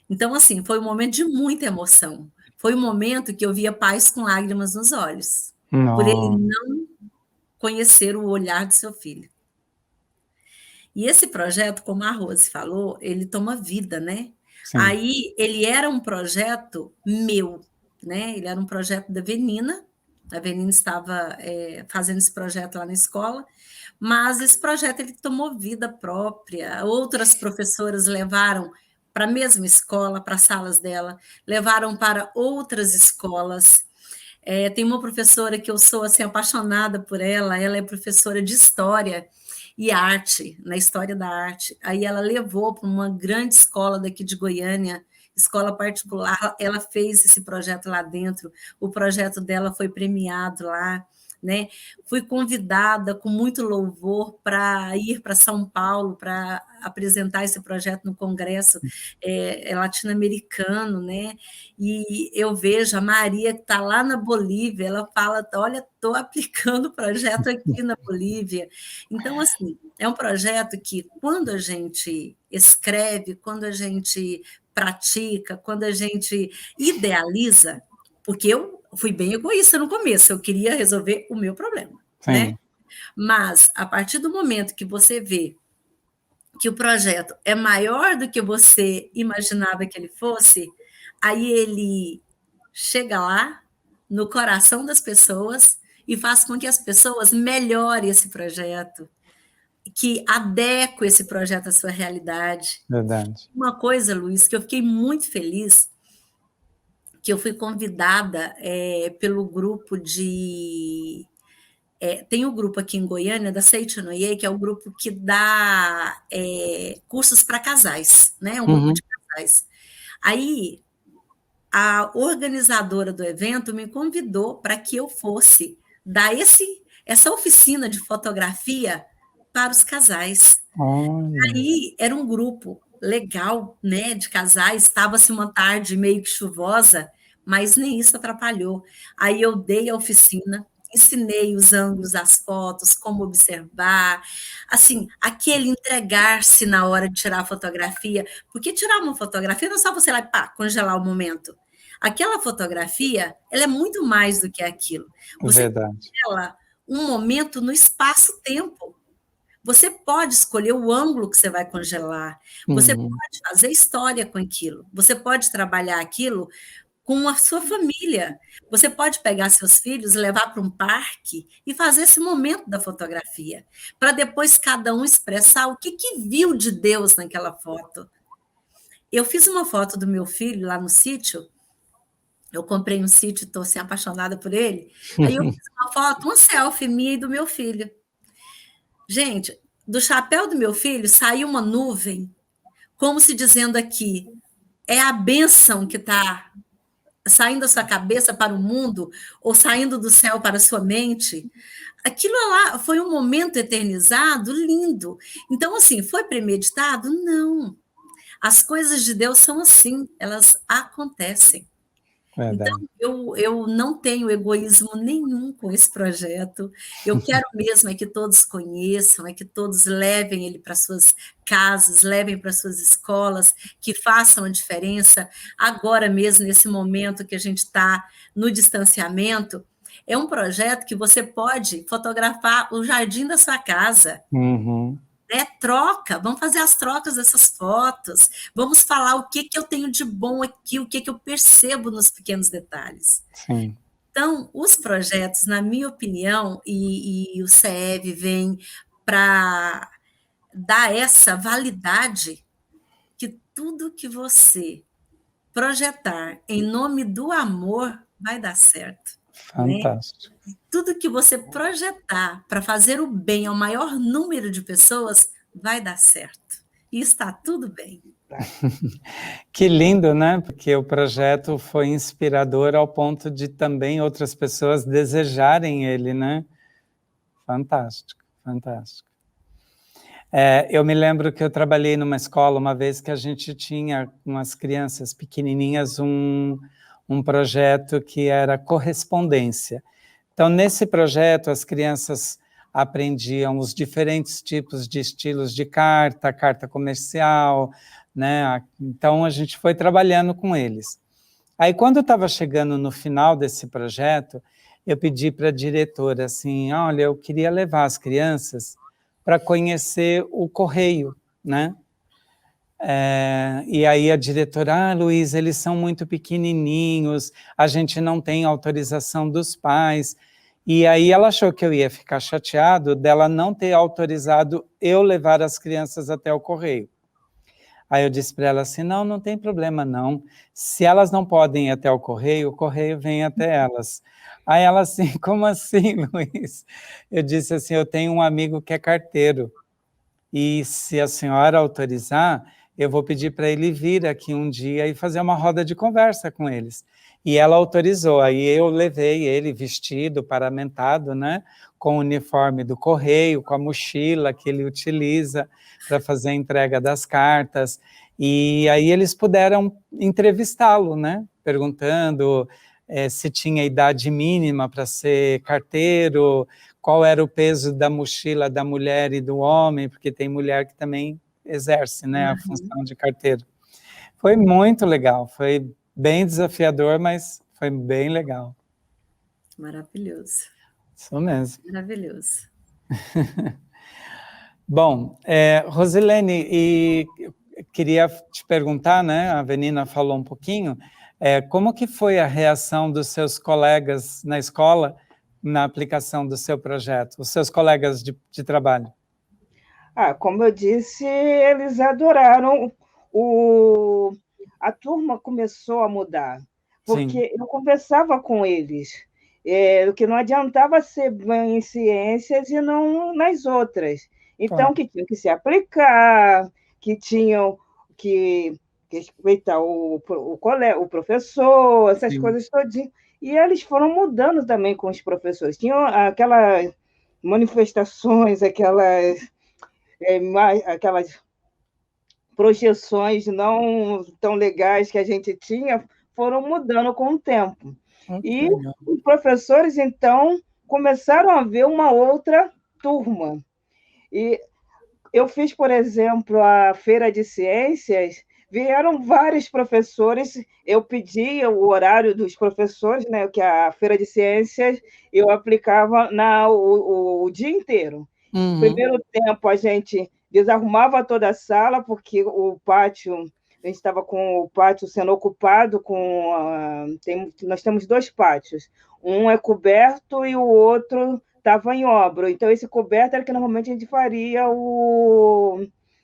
Então, assim, foi um momento de muita emoção. Foi um momento que eu via pais com lágrimas nos olhos, por ele não conhecer o olhar do seu filho. E esse projeto, como a Rose falou, ele toma vida, né? Sim. Aí, ele era um projeto meu, né? Ele era um projeto da Venina, a Venina estava fazendo esse projeto lá na escola, mas esse projeto ele tomou vida própria, outras professoras levaram para a mesma escola, para as salas dela, levaram para outras escolas. Tem uma professora que eu sou assim, apaixonada por ela é professora de História e Arte, na História da Arte. Aí ela levou para uma grande escola daqui de Goiânia, escola particular, ela fez esse projeto lá dentro, o projeto dela foi premiado lá, né? Fui convidada com muito louvor para ir para São Paulo para apresentar esse projeto no Congresso latino-americano, né? E eu vejo a Maria que está lá na Bolívia, ela fala, olha, estou aplicando o projeto aqui na Bolívia. Então, assim, é um projeto que quando a gente escreve, quando a gente pratica, quando a gente idealiza, porque eu fui bem egoísta no começo, eu queria resolver o meu problema, né? Mas, a partir do momento que você vê que o projeto é maior do que você imaginava que ele fosse, aí ele chega lá, no coração das pessoas, e faz com que as pessoas melhorem esse projeto, que adequem esse projeto à sua realidade. Verdade. Uma coisa, Luiz, que eu fiquei muito feliz, que eu fui convidada pelo grupo de... tem um grupo aqui em Goiânia, da Seitonoye, que é o grupo que dá cursos para casais, né? Um grupo de casais. Aí, a organizadora do evento me convidou para que eu fosse dar essa oficina de fotografia para os casais. Aí, era um grupo legal, né, de casais, estava-se uma tarde meio que chuvosa, mas nem isso atrapalhou. Aí eu dei a oficina, ensinei os ângulos das fotos, como observar, assim, aquele entregar-se na hora de tirar a fotografia, porque tirar uma fotografia não é só você lá e pá, congelar o momento. Aquela fotografia, ela é muito mais do que aquilo. Você Verdade. congela um momento no espaço-tempo. Você pode escolher o ângulo que você vai congelar, você pode fazer história com aquilo, você pode trabalhar aquilo com a sua família. Você pode pegar seus filhos, levar para um parque e fazer esse momento da fotografia, para depois cada um expressar o que viu de Deus naquela foto. Eu fiz uma foto do meu filho lá no sítio, eu comprei um sítio, estou assim, apaixonada por ele, aí eu fiz uma foto, uma selfie minha e do meu filho. Gente, do chapéu do meu filho saiu uma nuvem, como se dizendo aqui, é a bênção que está saindo da sua cabeça para o mundo, ou saindo do céu para a sua mente. Aquilo lá foi um momento eternizado, lindo. Então, assim, foi premeditado? Não. As coisas de Deus são assim, elas acontecem. Verdade. Então, eu não tenho egoísmo nenhum com esse projeto. Eu quero mesmo é que todos conheçam, é que todos levem ele para suas casas, levem para suas escolas, que façam a diferença. Agora mesmo, nesse momento que a gente está no distanciamento, é um projeto que você pode fotografar o jardim da sua casa. Troca, vamos fazer as trocas dessas fotos, vamos falar o que eu tenho de bom aqui, o que eu percebo nos pequenos detalhes. Sim. Então, os projetos, na minha opinião, e o CEV vem para dar essa validade que tudo que você projetar em nome do amor vai dar certo. Fantástico. Né? Tudo que você projetar para fazer o bem ao maior número de pessoas vai dar certo. E está tudo bem. Que lindo, né? Porque o projeto foi inspirador ao ponto de também outras pessoas desejarem ele, né? Fantástico, fantástico. Eu me lembro que eu trabalhei numa escola uma vez que a gente tinha com as crianças pequenininhas um projeto que era correspondência. Então, nesse projeto, as crianças aprendiam os diferentes tipos de estilos de carta, carta comercial, né? Então, a gente foi trabalhando com eles. Aí, quando eu estava chegando no final desse projeto, eu pedi para a diretora assim, olha, eu queria levar as crianças para conhecer o correio, né? E aí a diretora, Luiz, eles são muito pequenininhos, a gente não tem autorização dos pais. E aí ela achou que eu ia ficar chateado dela não ter autorizado eu levar as crianças até o correio. Aí eu disse para ela assim, não tem problema não, se elas não podem ir até o correio vem até elas. Aí ela assim, como assim, Luiz? Eu disse assim, eu tenho um amigo que é carteiro, e se a senhora autorizar, eu vou pedir para ele vir aqui um dia e fazer uma roda de conversa com eles. E ela autorizou, aí eu levei ele vestido, paramentado, né, com o uniforme do correio, com a mochila que ele utiliza para fazer a entrega das cartas, e aí eles puderam entrevistá-lo, né, perguntando se tinha idade mínima para ser carteiro, qual era o peso da mochila da mulher e do homem, porque tem mulher que também exerce, né, a função de carteiro. Foi muito legal, foi bem desafiador, mas foi bem legal. Maravilhoso. Isso mesmo. Maravilhoso. Bom, Rosilene, e queria te perguntar, né, a Avenina falou um pouquinho, como que foi a reação dos seus colegas na escola na aplicação do seu projeto, os seus colegas de trabalho? Como eu disse, eles adoraram. A turma começou a mudar, porque eu conversava com eles, que não adiantava ser bem em ciências e não nas outras. Então, que tinham que se aplicar, que tinham que respeitar o professor, essas coisas todinhas. E eles foram mudando também com os professores. Tinham aquelas manifestações, aquelas projeções não tão legais que a gente tinha, foram mudando com o tempo. E os professores, então, começaram a ver uma outra turma. E eu fiz, por exemplo, a Feira de Ciências, vieram vários professores, eu pedi o horário dos professores, né, que a Feira de Ciências eu aplicava o dia inteiro. No primeiro tempo, a gente desarrumava toda a sala, porque o pátio, a gente estava com o pátio sendo ocupado nós temos 2 pátios, um é coberto e o outro estava em obra. Então, esse coberto era que normalmente a gente faria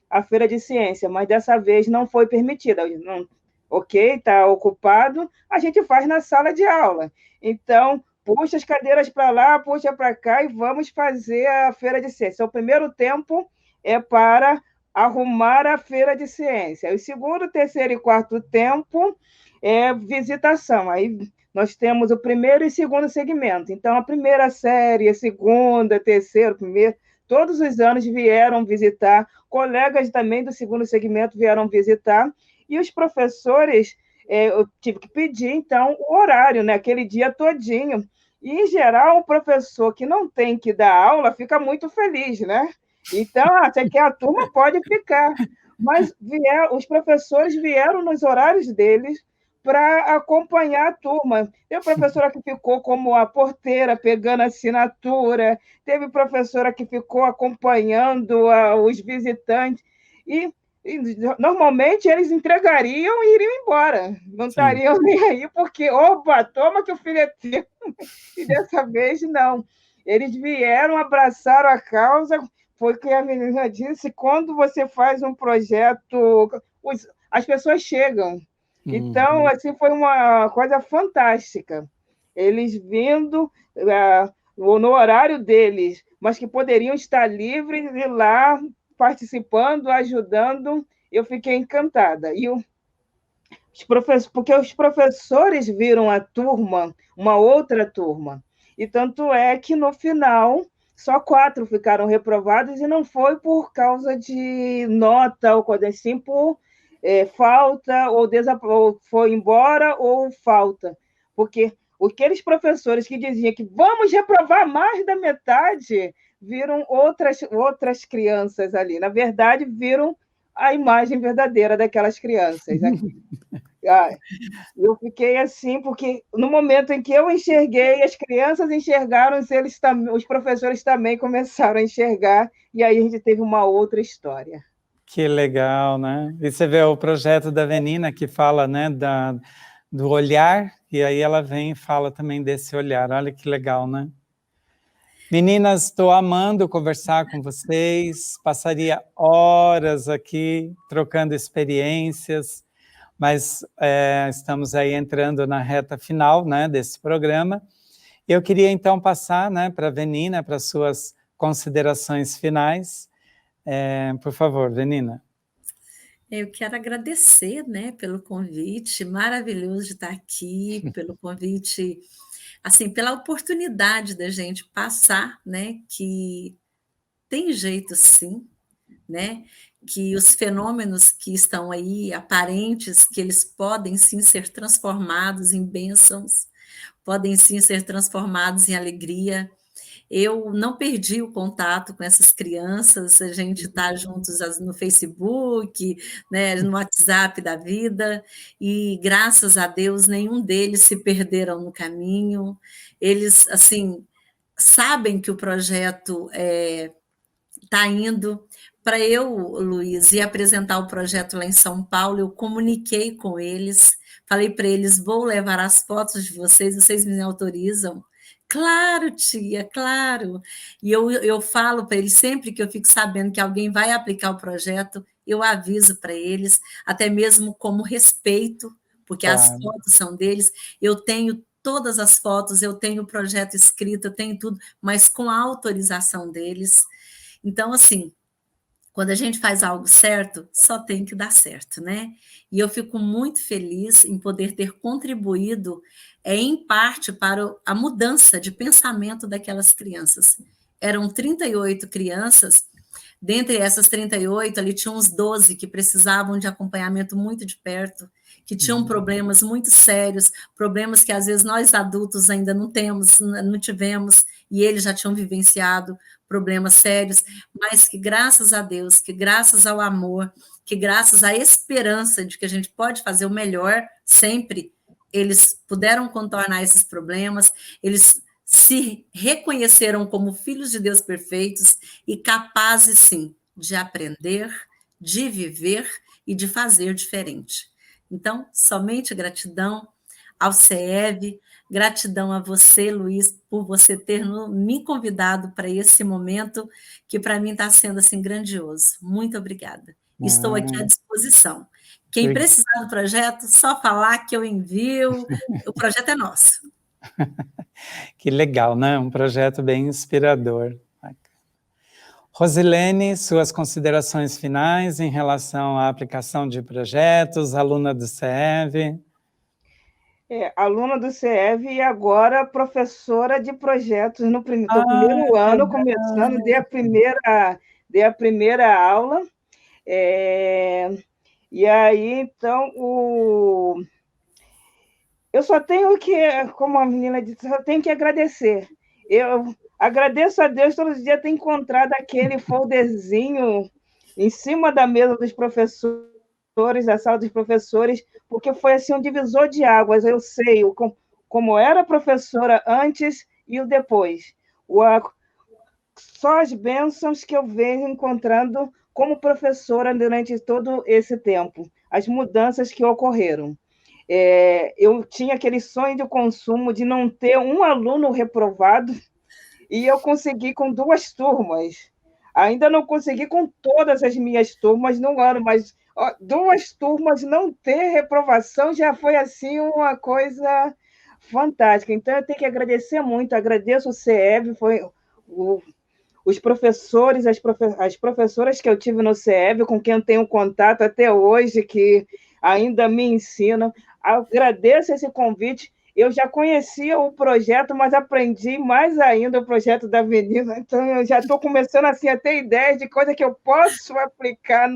a feira de ciência, mas dessa vez não foi permitida. Não, ok, está ocupado, a gente faz na sala de aula. Então, puxa as cadeiras para lá, puxa para cá e vamos fazer a feira de ciência. O primeiro tempo é para arrumar a feira de ciência. O segundo, terceiro e quarto tempo é visitação. Aí nós temos o primeiro e segundo segmento. Então, a primeira série, a segunda, terceiro, primeiro, todos os anos vieram visitar, colegas também do segundo segmento vieram visitar, e os professores, eu tive que pedir, então, o horário, né, aquele dia todinho. E, em geral, o professor que não tem que dar aula fica muito feliz, né? Então, você quer a turma, pode ficar. Mas os professores vieram nos horários deles para acompanhar a turma. Teve professora que ficou como a porteira, pegando a assinatura, teve professora que ficou acompanhando os visitantes, e normalmente eles entregariam e iriam embora, não estariam nem aí, porque, opa, toma que o filho é teu, e dessa vez não. Eles vieram, abraçaram a causa, foi o que a menina disse, quando você faz um projeto, as pessoas chegam. Então, assim, foi uma coisa fantástica. Eles vindo no horário deles, mas que poderiam estar livres e lá participando, ajudando, eu fiquei encantada. E porque os professores viram a turma, uma outra turma. E tanto é que, no final, só 4 ficaram reprovados, e não foi por causa de nota ou coisa assim, por falta, ou foi embora, ou falta. Porque aqueles professores que diziam que vamos reprovar mais da metade, viram outras crianças ali. Na verdade, viram a imagem verdadeira daquelas crianças. Eu fiquei assim, porque no momento em que eu enxerguei, as crianças enxergaram, os professores também começaram a enxergar, e aí a gente teve uma outra história. Que legal, né? E você vê o projeto da Avenina que fala, né, do olhar, e aí ela vem e fala também desse olhar. Olha que legal, né? Meninas, estou amando conversar com vocês, passaria horas aqui trocando experiências, mas estamos aí entrando na reta final, né, desse programa. Eu queria então passar, né, para a Avenina, para suas considerações finais. Por favor, Avenina. Eu quero agradecer, né, pelo convite, maravilhoso de estar aqui, pelo convite, assim, pela oportunidade da gente passar, né, que tem jeito sim, né, que os fenômenos que estão aí aparentes, que eles podem sim ser transformados em bênçãos, podem sim ser transformados em alegria. Eu não perdi o contato com essas crianças, a gente está juntos no Facebook, né, no WhatsApp da vida, e graças a Deus nenhum deles se perderam no caminho. Eles, assim, sabem que o projeto está indo. Para eu, Luiz, ir apresentar o projeto lá em São Paulo, eu comuniquei com eles, falei para eles, vou levar as fotos de vocês me autorizam? Claro, tia, claro. E eu falo para eles, sempre que eu fico sabendo que alguém vai aplicar o projeto, eu aviso para eles, até mesmo como respeito, porque as fotos são deles, eu tenho todas as fotos, eu tenho o projeto escrito, eu tenho tudo, mas com a autorização deles. Então, assim, quando a gente faz algo certo, só tem que dar certo, né? E eu fico muito feliz em poder ter contribuído, em parte, para a mudança de pensamento daquelas crianças. Eram 38 crianças, dentre essas 38, ali tinha uns 12 que precisavam de acompanhamento muito de perto, que tinham problemas muito sérios, problemas que às vezes nós adultos ainda não temos, não tivemos, e eles já tinham vivenciado problemas sérios, mas que graças a Deus, que graças ao amor, que graças à esperança de que a gente pode fazer o melhor sempre, eles puderam contornar esses problemas, eles se reconheceram como filhos de Deus perfeitos e capazes, sim, de aprender, de viver e de fazer diferente. Então, somente gratidão ao CEV, gratidão a você, Luiz, por você ter me convidado para esse momento, que para mim está sendo assim grandioso. Muito obrigada. Estou aqui à disposição. Quem precisar do projeto, só falar que eu envio, o projeto é nosso. Que legal, né? Um projeto bem inspirador. Rosilene, suas considerações finais em relação à aplicação de projetos, aluna do CEV. Aluna do CEV e agora professora de projetos no primeiro ano, começando, dei a primeira aula. E aí, então, eu só tenho que, como a menina disse, só tenho que agradecer. Eu agradeço a Deus todos os dias ter encontrado aquele folderzinho em cima da mesa dos professores, da sala dos professores, porque foi assim um divisor de águas. Eu sei como era professora antes e o depois. Só as bênçãos que eu venho encontrando como professora durante todo esse tempo, as mudanças que ocorreram. Eu tinha aquele sonho de consumo de não ter um aluno reprovado, e eu consegui com 2 turmas. Ainda não consegui com todas as minhas turmas no ano, mas 2 turmas não ter reprovação já foi assim uma coisa fantástica. Então, eu tenho que agradecer muito, agradeço o CEV, os professores, as professoras que eu tive no CEV, com quem eu tenho contato até hoje, que ainda me ensinam. Agradeço esse convite. Eu já conhecia o projeto, mas aprendi mais ainda o projeto da Avenida. Então, eu já estou começando assim, a ter ideias de coisa que eu posso aplicar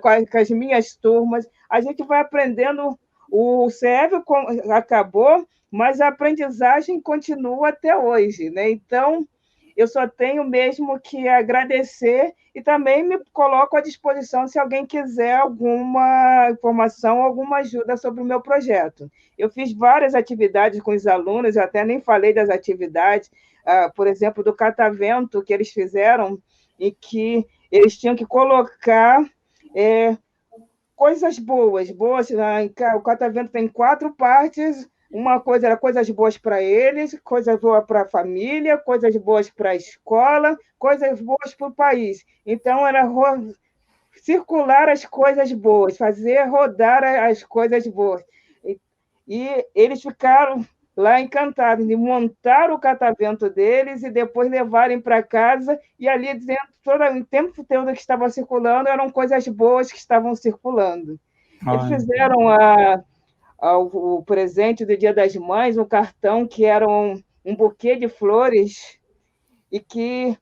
com as minhas turmas. A gente vai aprendendo. O CEV acabou, mas a aprendizagem continua até hoje, né? Então, eu só tenho mesmo que agradecer e também me coloco à disposição se alguém quiser alguma informação, alguma ajuda sobre o meu projeto. Eu fiz várias atividades com os alunos, eu até nem falei das atividades, por exemplo, do catavento que eles fizeram, e que eles tinham que colocar coisas boas. O catavento tem 4 partes. Uma coisa era coisas boas para eles, coisas boas para a família, coisas boas para a escola, coisas boas para o país. Então, era circular as coisas boas, fazer rodar as coisas boas. E eles ficaram lá encantados de montar o catavento deles e depois levarem para casa, e ali dentro, o tempo todo que estava circulando, eram coisas boas que estavam circulando. Eles fizeram o presente do Dia das Mães, um cartão que era um buquê de flores, e que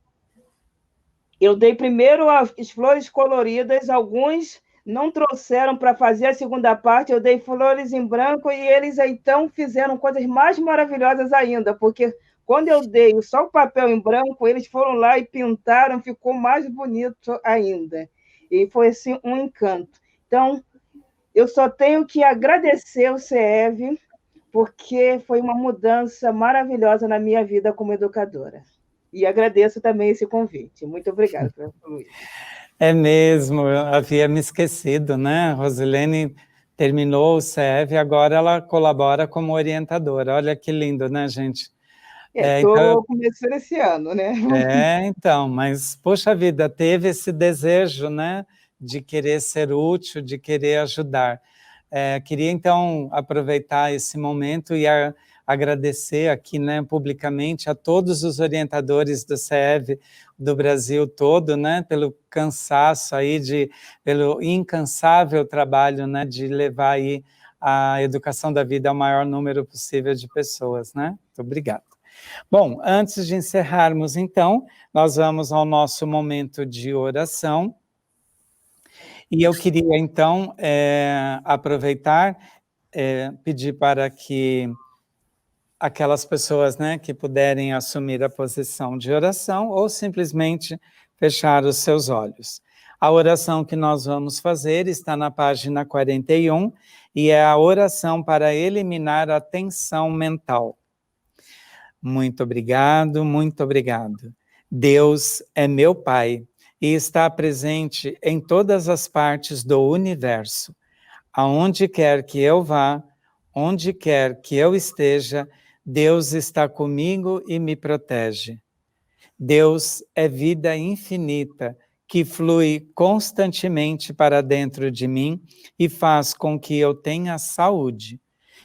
eu dei primeiro as flores coloridas, alguns não trouxeram para fazer a segunda parte, eu dei flores em branco, e eles então fizeram coisas mais maravilhosas ainda, porque quando eu dei só o papel em branco, eles foram lá e pintaram, ficou mais bonito ainda. E foi assim um encanto. Então, eu só tenho que agradecer o CEV, porque foi uma mudança maravilhosa na minha vida como educadora. E agradeço também esse convite. Muito obrigada, professor Luiz. É mesmo, eu havia me esquecido, né? Rosilene terminou o CEV e agora ela colabora como orientadora. Olha que lindo, né, gente? Estou começando esse ano, né? Então, mas, poxa vida, teve esse desejo, né, de querer ser útil, de querer ajudar. Queria, então, aproveitar esse momento e agradecer aqui, né, publicamente a todos os orientadores do CEV do Brasil todo, né, pelo cansaço aí, pelo incansável trabalho, né, de levar aí a educação da vida ao maior número possível de pessoas, né? Muito obrigado. Bom, antes de encerrarmos, então, nós vamos ao nosso momento de oração. E eu queria, então, aproveitar, pedir para que aquelas pessoas, né, que puderem assumir a posição de oração ou simplesmente fechar os seus olhos. A oração que nós vamos fazer está na página 41 e é a oração para eliminar a tensão mental. Muito obrigado, muito obrigado. Deus é meu Pai e está presente em todas as partes do universo. Aonde quer que eu vá, onde quer que eu esteja, Deus está comigo e me protege. Deus é vida infinita que flui constantemente para dentro de mim e faz com que eu tenha saúde.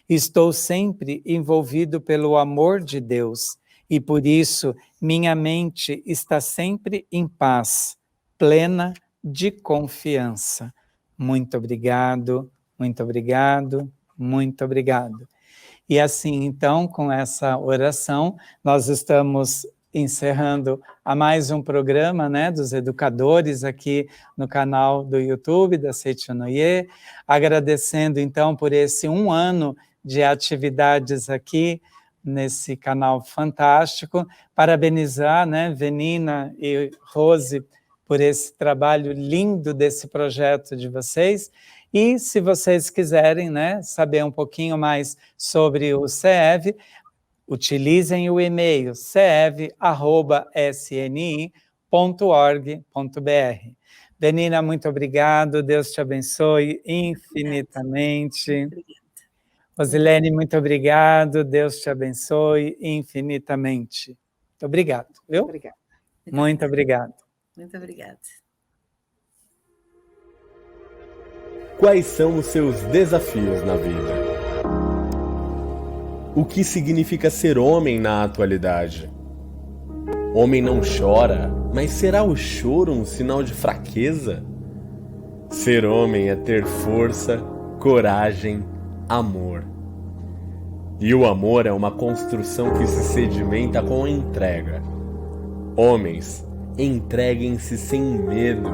Estou sempre envolvido pelo amor de Deus e por isso minha mente está sempre em paz, plena de confiança. Muito obrigado, muito obrigado, muito obrigado. E assim, então, com essa oração, nós estamos encerrando a mais um programa, né, dos educadores aqui no canal do YouTube da Seichonoye, agradecendo, então, por esse 1 ano de atividades aqui nesse canal fantástico, parabenizar, né, Venina e Rose por esse trabalho lindo desse projeto de vocês. E se vocês quiserem, né, saber um pouquinho mais sobre o CEV, utilizem o e-mail cev@sni.org.br. Venina, muito obrigado, Deus te abençoe infinitamente. Rosilene, muito obrigado, Deus te abençoe infinitamente. Muito obrigado, viu? Obrigada. Muito obrigado. Muito obrigada. Quais são os seus desafios na vida? O que significa ser homem na atualidade? Homem não chora, mas será o choro um sinal de fraqueza? Ser homem é ter força, coragem, amor. E o amor é uma construção que se sedimenta com a entrega. Homens, entreguem-se sem medo.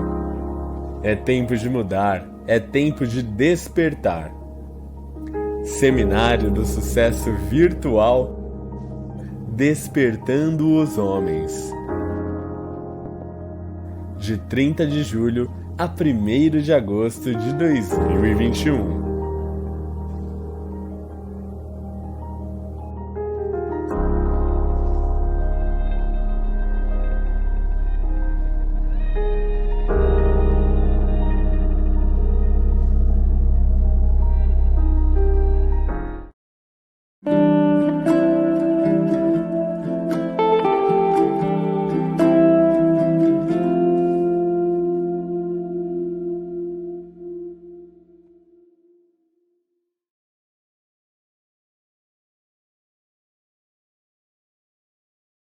É tempo de mudar, é tempo de despertar. Seminário do Sucesso Virtual, Despertando os Homens. De 30 de julho a 1º de agosto de 2021.